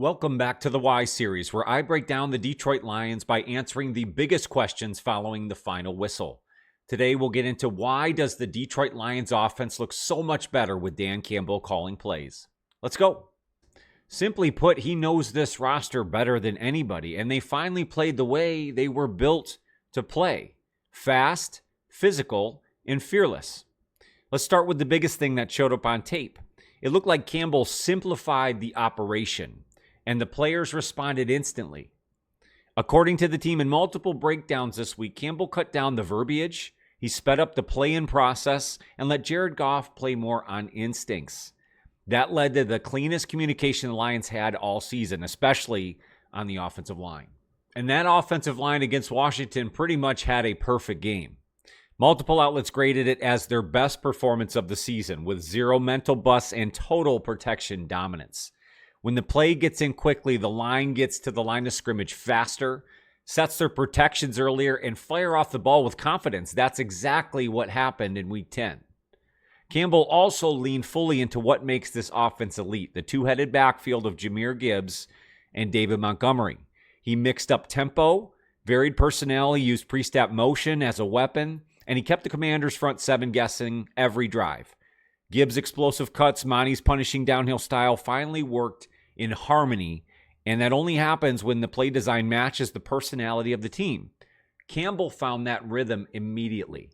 Welcome back to the Y Series, where I break down the Detroit Lions by answering the biggest questions following the final whistle. Today, we'll get into why does the Detroit Lions offense look so much better with Dan Campbell calling plays. Let's go. Simply put, he knows this roster better than anybody, and they finally played the way they were built to play. Fast, physical, and fearless. Let's start with the biggest thing that showed up on tape. It looked like Campbell simplified the operation, and the players responded instantly. According to the team in multiple breakdowns this week, Campbell cut down the verbiage, he sped up the play-in process, and let Jared Goff play more on instincts. That led to the cleanest communication the Lions had all season, especially on the offensive line. And that offensive line against Washington pretty much had a perfect game. Multiple outlets graded it as their best performance of the season, with zero mental busts and total protection dominance. When the play gets in quickly, the line gets to the line of scrimmage faster, sets their protections earlier, and fire off the ball with confidence. That's exactly what happened in Week 10. Campbell also leaned fully into what makes this offense elite, the two-headed backfield of Jahmyr Gibbs and David Montgomery. He mixed up tempo, varied personnel, he used pre-snap motion as a weapon, and he kept the Commanders' front seven guessing every drive. Gibbs' explosive cuts, Monty's punishing downhill style finally worked in harmony, and that only happens when the play design matches the personality of the team. Campbell found that rhythm immediately.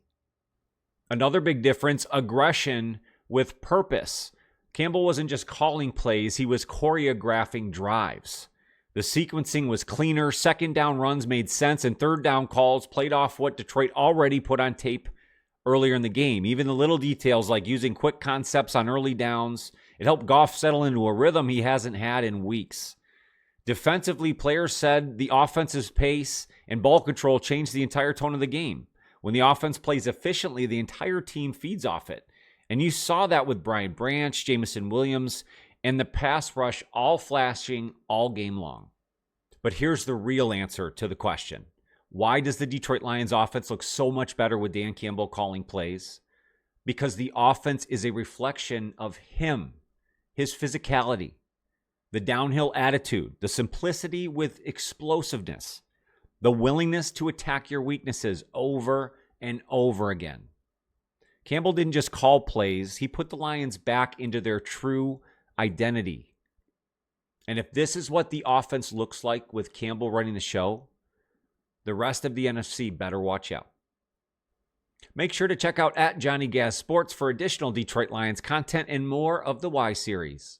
Another big difference, aggression with purpose. Campbell wasn't just calling plays, he was choreographing drives. The sequencing was cleaner, second down runs made sense, and third down calls played off what Detroit already put on tape earlier in the game. Even the little details like using quick concepts on early downs, it helped Goff settle into a rhythm he hasn't had in weeks. Defensively, players said the offense's pace and ball control changed the entire tone of the game. When the offense plays efficiently, the entire team feeds off it. And you saw that with Brian Branch, Jamison Williams, and the pass rush all flashing all game long. But here's the real answer to the question. Why does the Detroit Lions offense look so much better with Dan Campbell calling plays? Because the offense is a reflection of him, his physicality, the downhill attitude, the simplicity with explosiveness, the willingness to attack your weaknesses over and over again. Campbell didn't just call plays, he put the Lions back into their true identity. And if this is what the offense looks like with Campbell running the show, the rest of the NFC better watch out. Make sure to check out @JohnnyGazSports for additional Detroit Lions content and more of the Y Series.